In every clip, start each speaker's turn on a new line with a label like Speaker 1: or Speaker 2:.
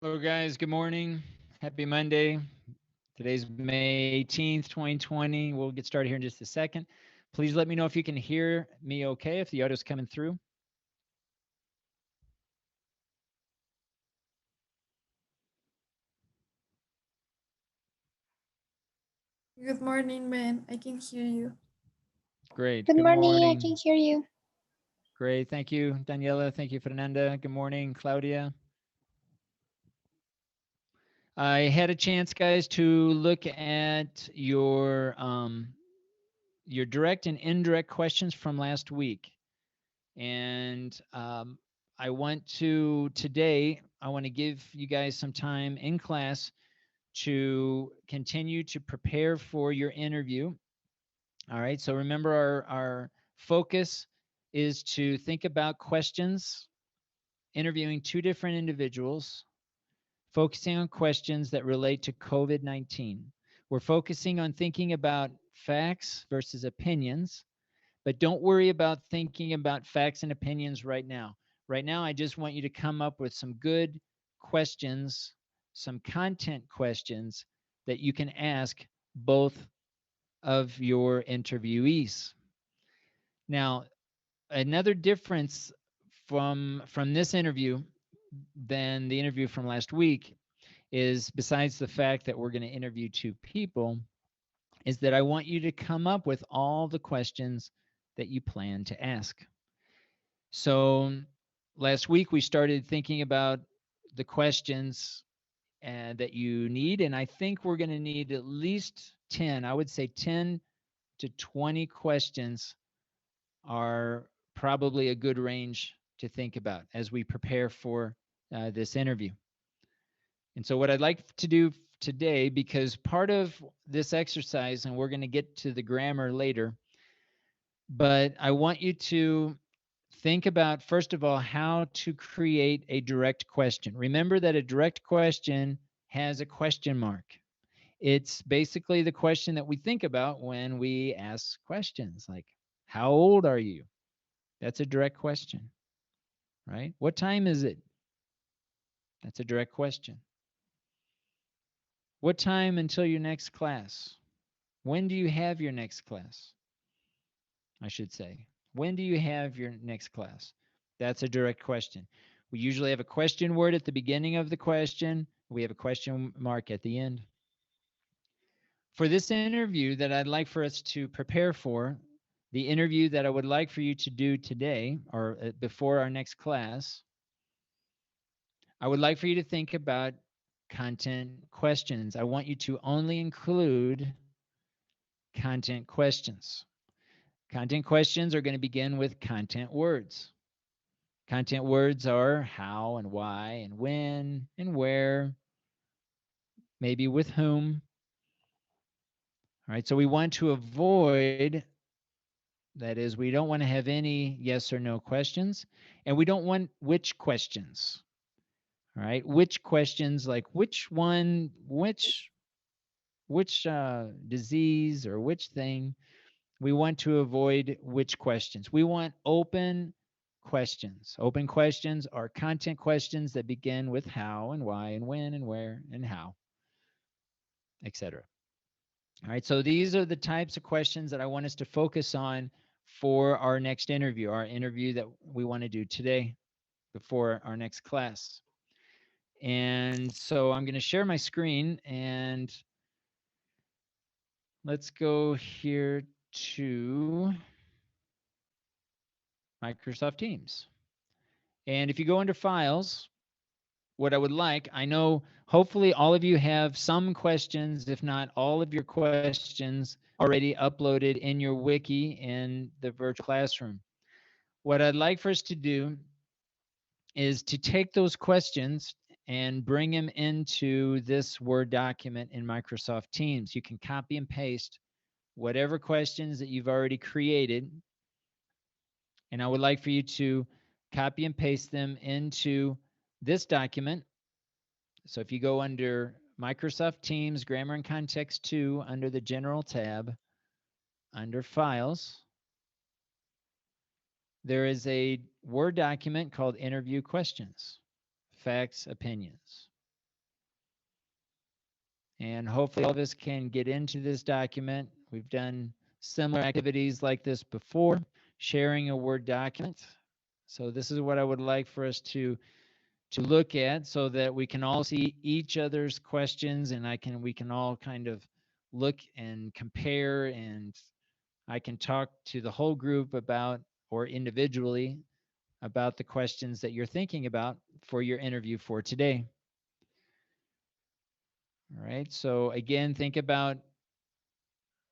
Speaker 1: Hello, guys. Good morning. Happy Monday. Today's May 18th, 2020. We'll get started here in just a second. Please let me know if you can hear me okay, if the audio's coming through.
Speaker 2: Good morning, man. I can hear you.
Speaker 1: Great.
Speaker 3: Good
Speaker 1: Good
Speaker 3: morning, I
Speaker 1: morning.
Speaker 3: can hear you.
Speaker 1: Great. Thank you, Daniela. Thank you, Fernanda. Good morning, Claudia. I had a chance, guys, to look at your direct and indirect questions from last week. And I want to today, I want to give you guys some time in class to continue to prepare for your interview. All right. So remember, our focus is to think about questions, interviewing two different individuals, focusing on questions that relate to COVID 19. We're focusing on thinking about facts versus opinions. But don't worry about thinking about facts and opinions right now. Right now, I just want you to come up with some good questions, some content questions that you can ask both of your interviewees. Now, another difference from this interview than the interview from last week is, besides the fact that we're going to interview two people, is that I want you to come up with all the questions that you plan to ask. So last week we started thinking about the questions that you need, and I think we're going to need at least 10. I would say 10 to 20 questions are probably a good range to think about as we prepare for this interview. And so, what I'd like to do today, because part of this exercise, and we're going to get to the grammar later, but I want you to think about, first of all, how to create a direct question. Remember that a direct question has a question mark. It's basically the question that we think about when we ask questions like, how old are you? That's a direct question, right? What time is it? That's a direct question. What time until your next class? When do you have your next class? I should say. When do you have your next class? That's a direct question. We usually have a question word at the beginning of the question. We have a question mark at the end. For this interview that I'd like for us to prepare for, the interview that I would like for you to do today or before our next class, I would like for you to think about content questions. I want you to only include content questions. Content questions are going to begin with content words. Content words are how and why and when and where, maybe with whom. All right, so we want to avoid, that is, we don't want to have any yes or no questions, and we don't want which questions. All right, which questions, like which one, which disease or which thing. We want to avoid which questions. We want open questions. Open questions are content questions that begin with how and why and when and where and how, etc. All right, so these are the types of questions that I want us to focus on for our next interview, our interview that we want to do today before our next class. And so I'm going to share my screen, and let's go here to Microsoft Teams. And if you go under files, what I would like, I know hopefully all of you have some questions, if not all of your questions, already uploaded in your wiki in the virtual classroom. What I'd like for us to do is to take those questions and bring them into this Word document in Microsoft Teams. You can copy and paste whatever questions that you've already created, and I would like for you to copy and paste them into this document. So if you go under Microsoft Teams, Grammar and Context 2, under the General tab, under Files, there is a Word document called Interview Questions, Facts, Opinions. And hopefully all of us can get into this document. We've done similar activities like this before, sharing a Word document. So this is what I would like for us to look at so that we can all see each other's questions, and we can all kind of look and compare, and I can talk to the whole group about, or individually, about the questions that you're thinking about for your interview for today. All right. So again, think about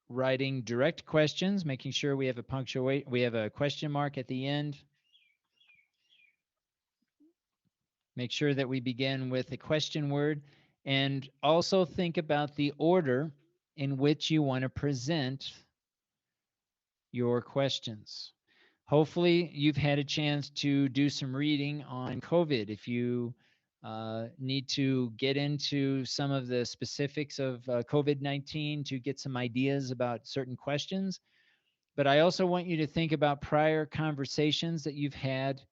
Speaker 1: writing direct questions, making sure we have a punctuate, we have a question mark at the end. Make sure that we begin with a question word, and also think about the order in which you want to present your questions. Hopefully, you've had a chance to do some reading on COVID. If you need to get into some of the specifics of COVID-19 to get some ideas about certain questions, but I also want you to think about prior conversations that you've had.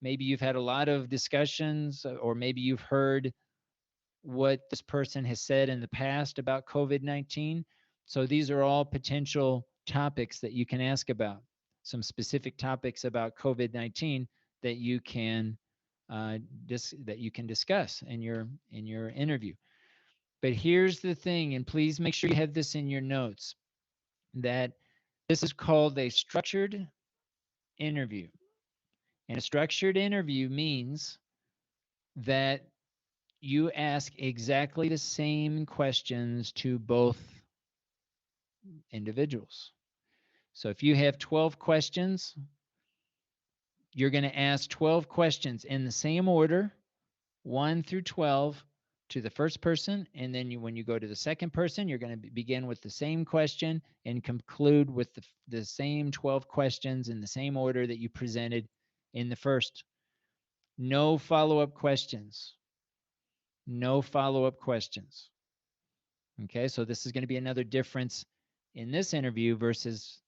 Speaker 1: Maybe you've had a lot of discussions, or maybe you've heard what this person has said in the past about COVID-19. So these are all potential topics that you can ask about, some specific topics about COVID-19 that you can that you can discuss in your interview. But here's the thing, and please make sure you have this in your notes, that this is called a structured interview. And a structured interview means that you ask exactly the same questions to both individuals. So if you have 12 questions, you're going to ask 12 questions in the same order, 1 through 12, to the first person. And then when you go to the second person, you're going to begin with the same question and conclude with the same 12 questions in the same order that you presented in the first. No follow-up questions. No follow-up questions. Okay, so this is going to be another difference in this interview versus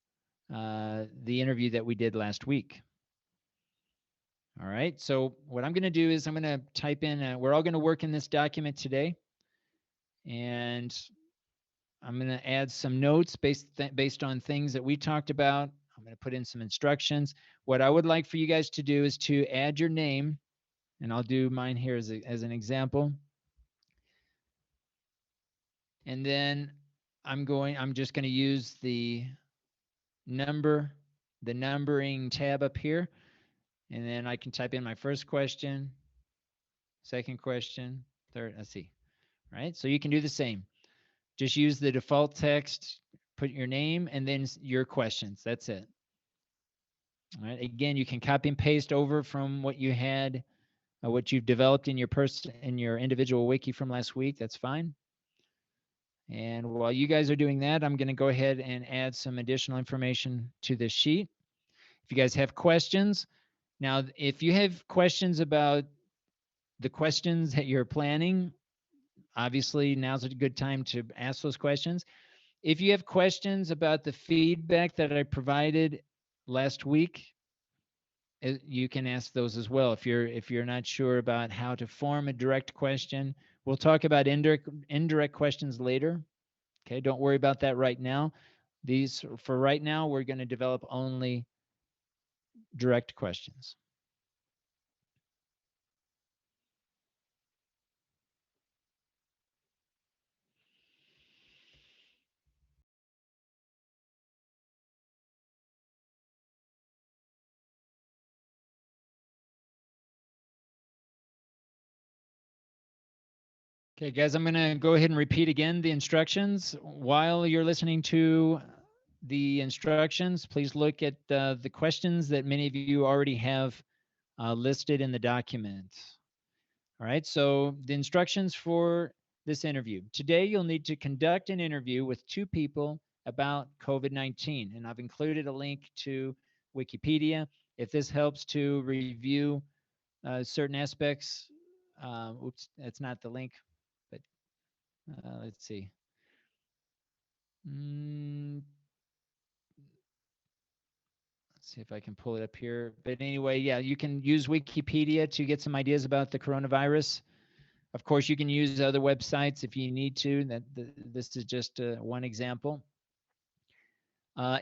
Speaker 1: the interview that we did last week. All right, so what I'm going to do is I'm going to type in, we're all going to work in this document today, and I'm going to add some notes based on things that we talked about. I'm going to put in some instructions. What I would like for you guys to do is to add your name, and I'll do mine here as an example. And then I'm just going to use the numbering tab up here, and then I can type in my first question, second question, third. Let's see. All right, so you can do the same. Just use the default text, put your name, and then your questions. That's it. All right. Again, you can copy and paste over from what you had, what you've developed in your individual wiki from last week. That's fine. And while you guys are doing that, I'm going to go ahead and add some additional information to this sheet. If you guys have questions, now if you have questions about the questions that you're planning, obviously now's a good time to ask those questions. If you have questions about the feedback that I provided last week, you can ask those as well. If you're not sure about how to form a direct question, we'll talk about indirect questions later. Okay, don't worry about that right now. These, for right now, we're going to develop only direct questions. Okay, guys, I'm going to go ahead and repeat again the instructions. While you're listening to the instructions, please look at the questions that many of you already have listed in the document. All right, so the instructions for this interview. Today, you'll need to conduct an interview with 2 people about COVID-19, and I've included a link to Wikipedia. If this helps to review certain aspects, oops, that's not the link, but let's see. Let's see if I can pull it up here. But anyway, yeah, you can use Wikipedia to get some ideas about the coronavirus. Of course, you can use other websites if you need to. This is just one example.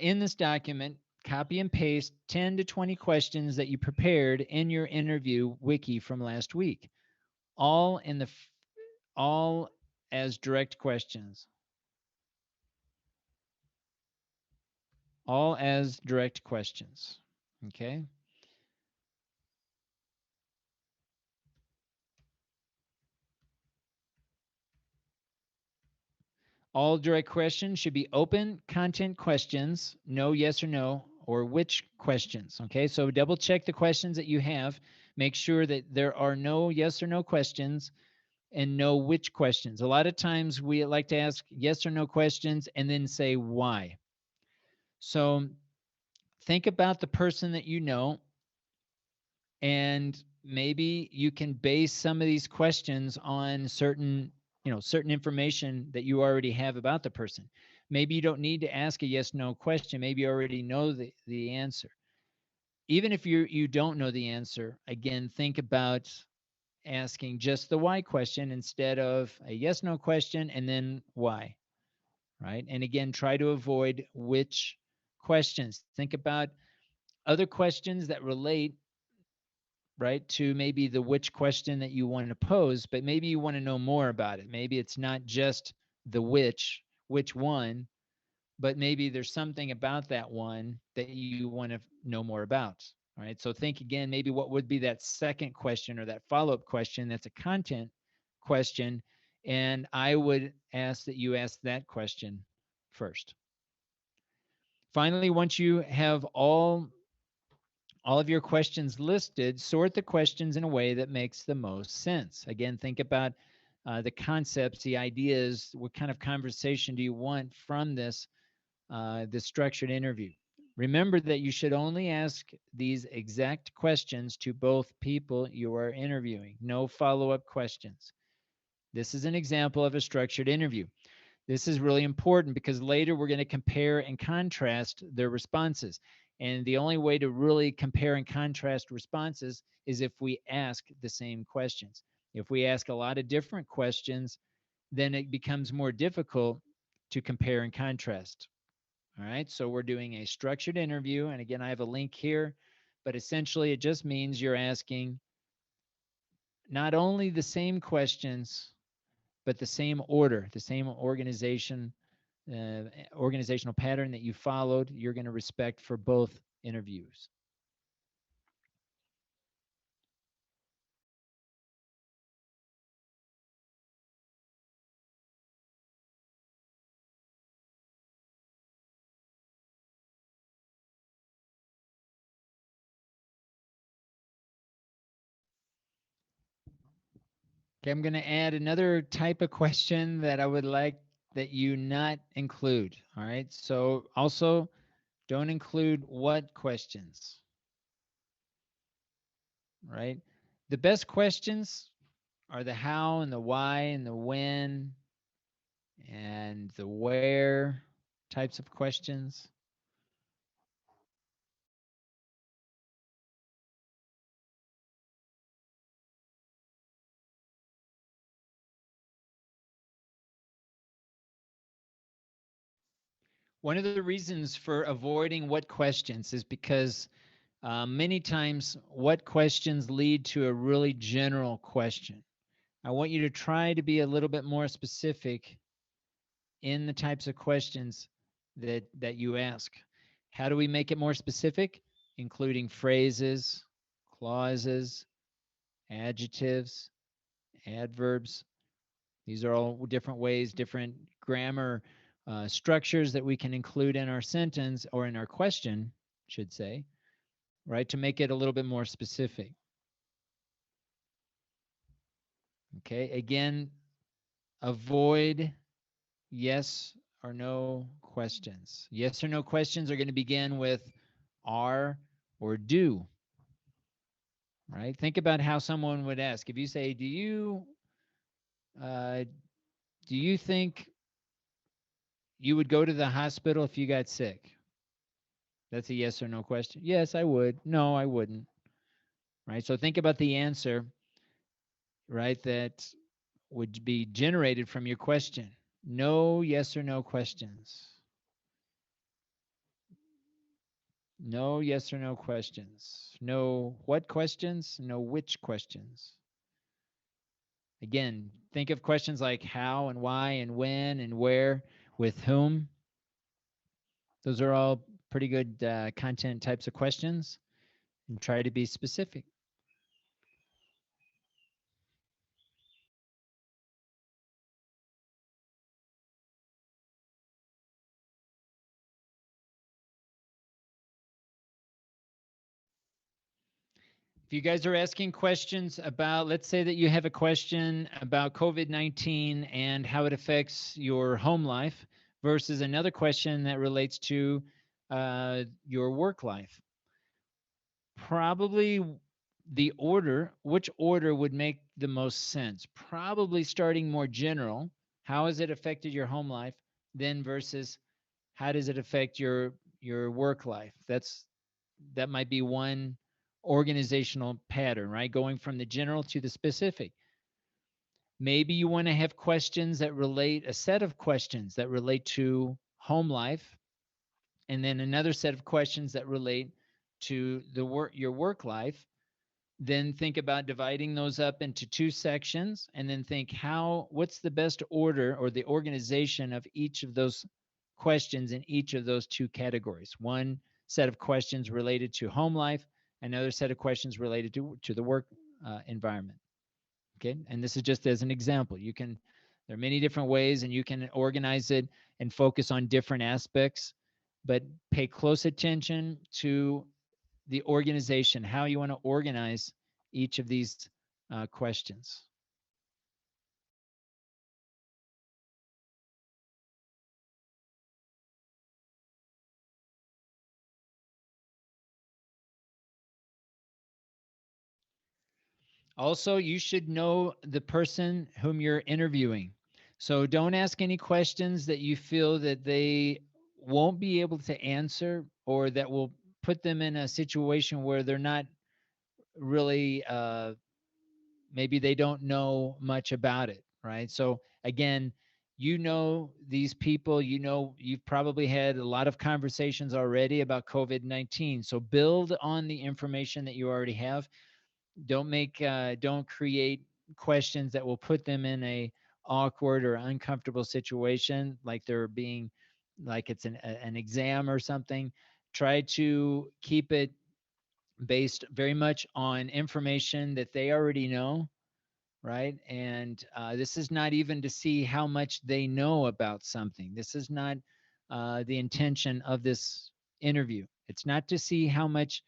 Speaker 1: In this document, copy and paste 10 to 20 questions that you prepared in your interview wiki from last week, all in the all as direct questions. All as direct questions. Okay. All direct questions should be open content questions, no, yes, or no, or which questions. Okay, so double check the questions that you have. Make sure that there are no yes or no questions and no which questions. A lot of times we like to ask yes or no questions and then say why. So think about the person that you know, and maybe you can base some of these questions on certain information that you already have about the person. Maybe you don't need to ask a yes no question. Maybe you already know the answer. Even if you don't know the answer, again, think about asking just the why question instead of a yes no question and then why, right? And again, try to avoid which questions. Think about other questions that relate, right, to maybe the which question that you want to pose, but maybe you want to know more about it. Maybe it's not just the which one, but maybe there's something about that one that you want to know more about. All right. So think again, maybe what would be that second question or that follow up question that's a content question. And I would ask that you ask that question first. Finally, once you have all of your questions listed, sort the questions in a way that makes the most sense. Again, think about the concepts, the ideas. What kind of conversation do you want from this structured interview? Remember that you should only ask these exact questions to both people you are interviewing. No follow-up questions. This is an example of a structured interview. This is really important because later we're going to compare and contrast their responses. And the only way to really compare and contrast responses is if we ask the same questions. If we ask a lot of different questions, then it becomes more difficult to compare and contrast. All right, so we're doing a structured interview. And again, I have a link here, but essentially it just means you're asking not only the same questions, but the same order, the same organizational pattern that you followed, you're going to respect for both interviews. Okay, I'm going to add another type of question that I would like that you not include. All right, so also don't include what questions, right? The best questions are the how and the why and the when and the where types of questions. One of the reasons for avoiding what questions is because many times what questions lead to a really general question. I want you to try to be a little bit more specific in the types of questions that you ask. How do we make it more specific? Including phrases, clauses, adjectives, adverbs. These are all different ways, different grammar structures that we can include in our sentence or in our question, should say, right, to make it a little bit more specific. Okay, again, avoid yes or no questions. Yes or no questions are going to begin with are or do, right? Think about how someone would ask. If you say, uh, do you think you would go to the hospital if you got sick? That's a yes or no question. Yes, I would. No, I wouldn't. Right? So think about the answer, right? That would be generated from your question. No yes or no questions. No yes or no questions. No what questions, no which questions. Again, think of questions like how and why and when and where, with whom. Those are all pretty good content types of questions, and try to be specific. If you guys are asking questions about, let's say that you have a question about COVID 19 and how it affects your home life versus another question that relates to your work life, probably which order would make the most sense? Probably starting more general. How has it affected your home life? Then versus how does it affect your work life? That might be one organizational pattern, right? Going from the general to the specific. Maybe you want to have questions that relate, a set of questions that relate to home life, and then another set of questions that relate to your work life. Then think about dividing those up into two sections, and then think what's the best order or the organization of each of those questions in each of those two categories. One set of questions related to home life, another set of questions related to the work environment. Okay, and this is just as an example. There are many different ways, and you can organize it and focus on different aspects, but pay close attention to the organization, how you want to organize each of these questions. Also, you should know the person whom you're interviewing. So don't ask any questions that you feel that they won't be able to answer, or that will put them in a situation where they're not really maybe they don't know much about it, right? So again, you know these people, you've probably had a lot of conversations already about COVID-19. So build on the information that you already have. Don't create questions that will put them in a awkward or uncomfortable situation, like they're being, like it's an exam or something. Try to keep it based very much on information that they already know, right? And this is not even to see how much they know about something. This is not the intention of this interview. It's not to see how much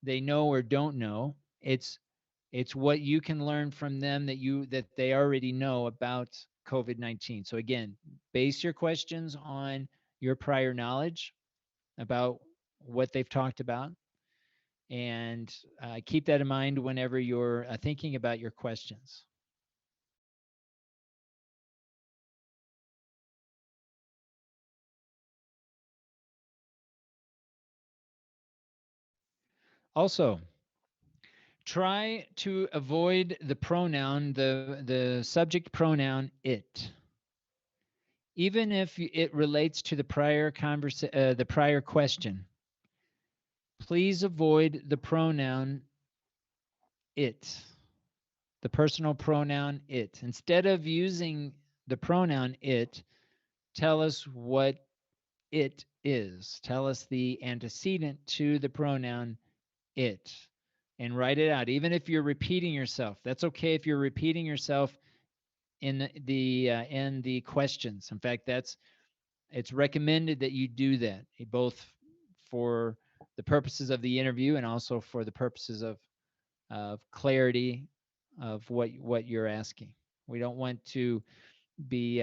Speaker 1: they know or don't know. It's what you can learn from them that they already know about COVID-19. So again, base your questions on your prior knowledge about what they've talked about, and keep that in mind whenever you're thinking about your questions. Also, try to avoid the pronoun, the subject pronoun it, even if it relates to the prior question. Please avoid the pronoun it, the personal pronoun it. Instead of using the pronoun it, tell us what it is. Tell us the antecedent to the pronoun it, and write it out. Even if you're repeating yourself, that's okay if you're repeating yourself in the questions. In fact, it's recommended that you do that, both for the purposes of the interview and also for the purposes of clarity of what you're asking. We don't want to be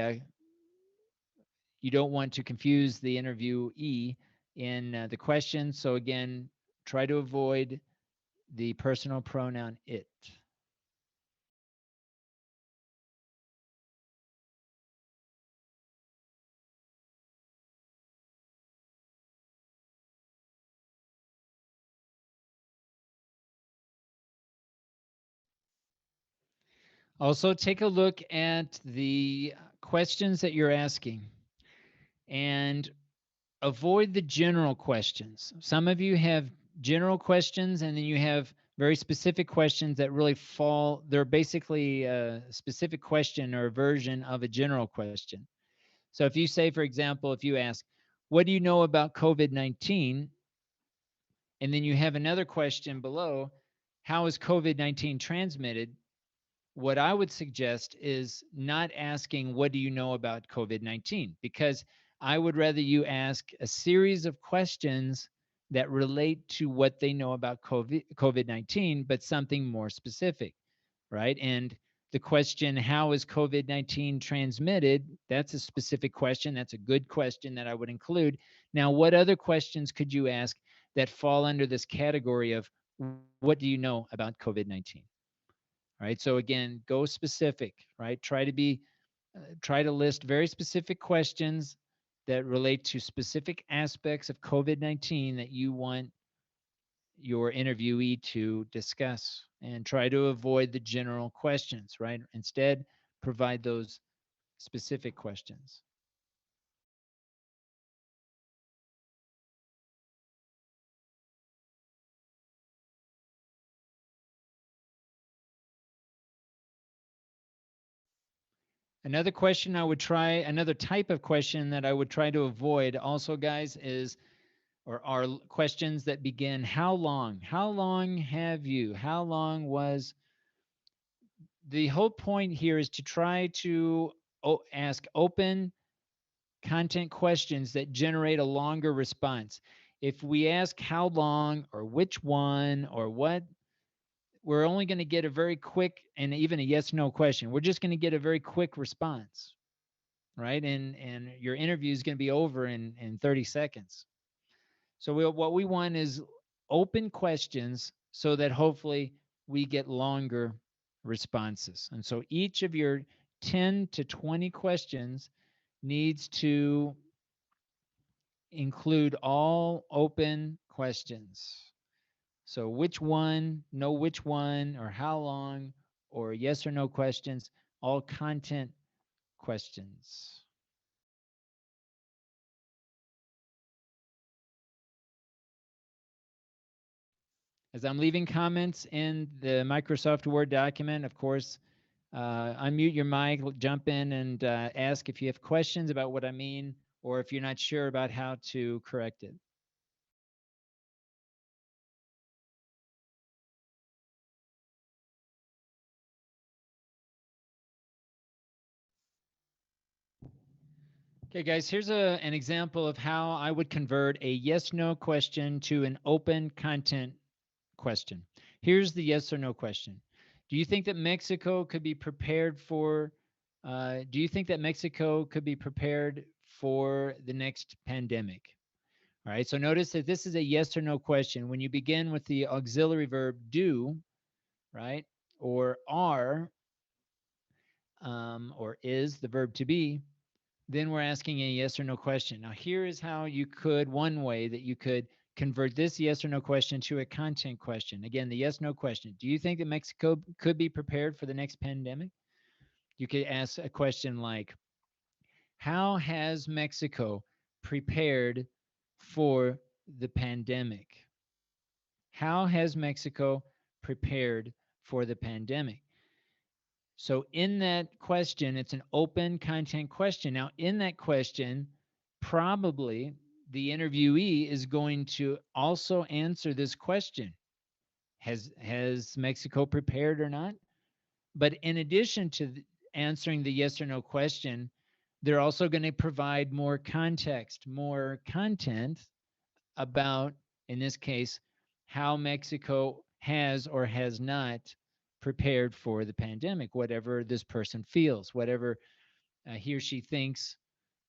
Speaker 1: you don't want to confuse the interviewee in the question. So again, try to avoid the personal pronoun it. Also, take a look at the questions that you're asking and avoid the general questions. Some of you have general questions, and then you have very specific questions that really fall, they're basically a specific question or a version of a general question. So if you say, for example, if you ask, what do you know about COVID 19? And then you have another question below, how is COVID 19 transmitted? What I would suggest is not asking, what do you know about COVID 19? Because I would rather you ask a series of questions that relate to what they know about COVID 19, but something more specific, right? And the question, how is COVID 19 transmitted? That's a specific question. That's a good question that I would include. Now, what other questions could you ask that fall under this category of what do you know about COVID 19? Right. So again, go specific, right? Try to list very specific questions that relate to specific aspects of COVID 19 that you want your interviewee to discuss, and try to avoid the general questions, right? Instead, provide those specific questions. Another question I would try, another type of question that I would try to avoid also, guys, is or are questions that begin, how long? How long have you? How long was? The whole point here is to try to ask open content questions that generate a longer response. If we ask how long or which one or what, we're only going to get a very quick and even a yes no question. We're just going to get a very quick response, right? And your interview is going to be over in 30 seconds. So what we want is open questions so that hopefully we get longer responses. And so each of your 10 to 20 questions needs to include all open questions. So which one, know which one, or how long, or yes or no questions, all content questions. As I'm leaving comments in the Microsoft Word document, of course, unmute your mic, jump in and ask if you have questions about what I mean, or if you're not sure about how to correct it. Okay, guys, here's an example of how I would convert a yes no question to an open content question. Here's the yes or no question. Do you think that Mexico could be prepared for? Do you think that Mexico could be prepared for the next pandemic? All right. So notice that this is a yes or no question. When you begin with the auxiliary verb do, right, or are, or is the verb to be, then we're asking a yes or no question. Now, here is how you could, one way that you could convert this yes or no question to a content question. Again, the yes no question. Do you think that Mexico could be prepared for the next pandemic? You could ask a question like, how has Mexico prepared for the pandemic? How has Mexico prepared for the pandemic? So in that question, it's an open content question. Now, in that question, probably the interviewee is going to also answer this question. Has Mexico prepared or not? But in addition to answering the yes or no question, they're also going to provide more context, more content about, in this case, how Mexico has or has not prepared for the pandemic, whatever this person feels, whatever he or she thinks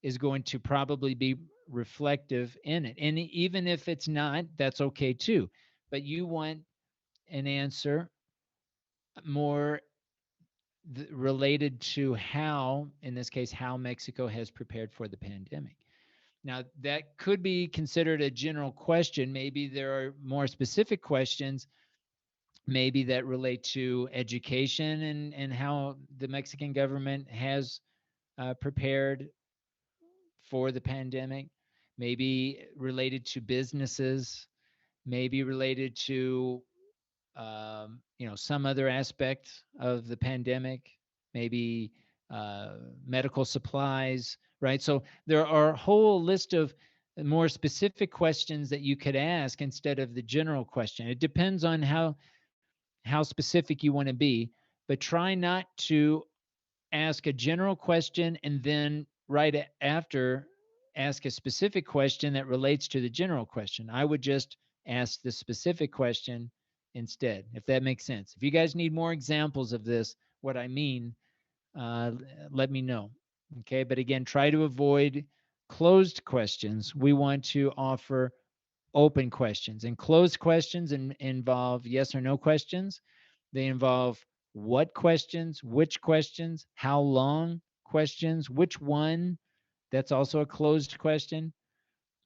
Speaker 1: is going to probably be reflective in it. And even if it's not, that's okay too. But you want an answer more related to how, in this case, how Mexico has prepared for the pandemic. Now, that could be considered a general question. Maybe there are more specific questions maybe that relate to education and how the Mexican government has prepared for the pandemic, maybe related to businesses, maybe related to some other aspect of the pandemic, maybe medical supplies, right? So there are a whole list of more specific questions that you could ask instead of the general question. It depends on how specific you want to be, but try not to ask a general question and then right after ask a specific question that relates to the general question. I would just ask the specific question instead, if that makes sense. If you guys need more examples of this, what I mean, uh, let me know. Okay, but again, try to avoid closed questions. We want to offer open questions, and closed questions involve yes or no questions. They involve what questions, which questions, how long questions, which one. That's also a closed question,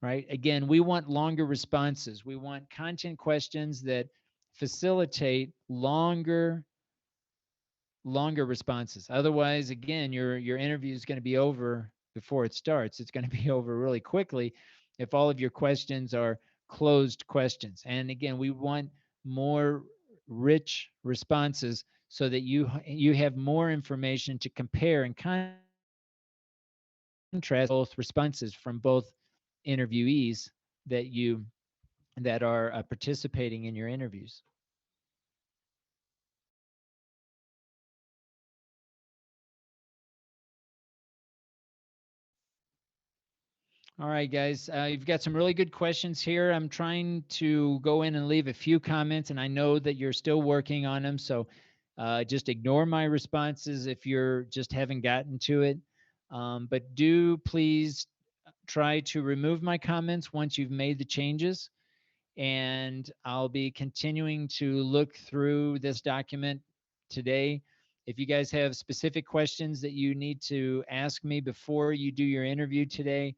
Speaker 1: right? Again, we want longer responses. We want content questions that facilitate longer responses. Otherwise, again, your interview is going to be over before it starts. It's going to be over really quickly if all of your questions are closed questions. And again, we want more rich responses so that you have more information to compare and contrast both responses from both interviewees that are participating in your interviews. All right, guys. You've got some really good questions here. I'm trying to go in and leave a few comments, and I know that you're still working on them. So just ignore my responses if you're just haven't gotten to it. But do please try to remove my comments once you've made the changes. And I'll be continuing to look through this document today. If you guys have specific questions that you need to ask me before you do your interview today,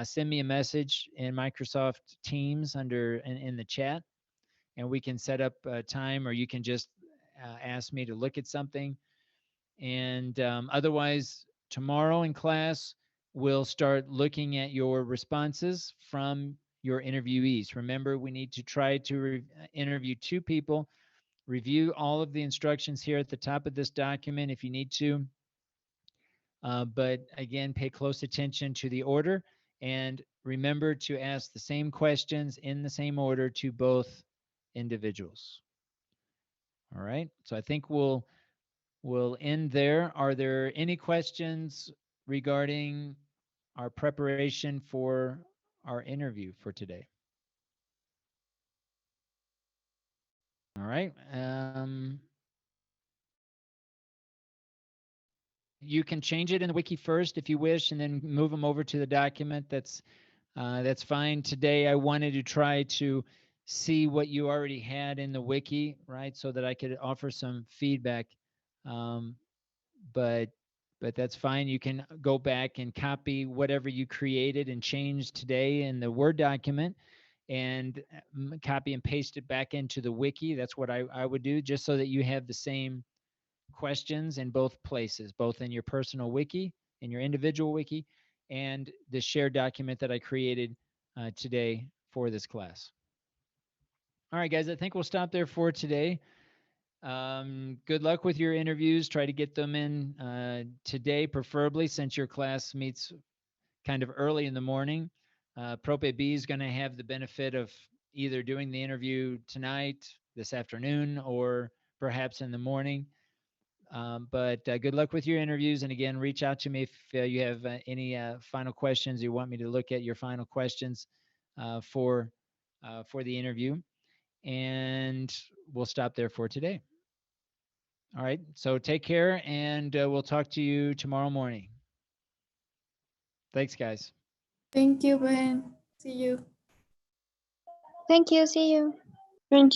Speaker 1: send me a message in Microsoft Teams in the chat, and we can set up a time, or you can just ask me to look at something. And otherwise, tomorrow in class, we'll start looking at your responses from your interviewees. Remember, we need to try to interview two people. Review all of the instructions here at the top of this document if you need to. But again, pay close attention to the order and remember to ask the same questions in the same order to both individuals. All right. So I think we'll end there. Are there any questions regarding our preparation for our interview for today? All right. You can change it in the wiki first if you wish, and then move them over to the document. That's fine. Today, I wanted to try to see what you already had in the wiki, right, so that I could offer some feedback. Um, but that's fine. You can go back and copy whatever you created and changed today in the Word document, and copy and paste it back into the wiki. That's what I would do, just so that you have the same questions in both places, both in your personal wiki, in your individual wiki, and the shared document that I created today for this class. All right, guys, I think we'll stop there for today. Good luck with your interviews. Try to get them in today, preferably, since your class meets kind of early in the morning. Prope B is going to have the benefit of either doing the interview tonight, this afternoon, or perhaps in the morning. But good luck with your interviews. And again, reach out to me if you have any final questions. You want me to look at your final questions for the interview. And we'll stop there for today. All right. So take care, and we'll talk to you tomorrow morning. Thanks, guys.
Speaker 2: Thank you, Ben. See you.
Speaker 3: Thank you. See you.
Speaker 4: Thank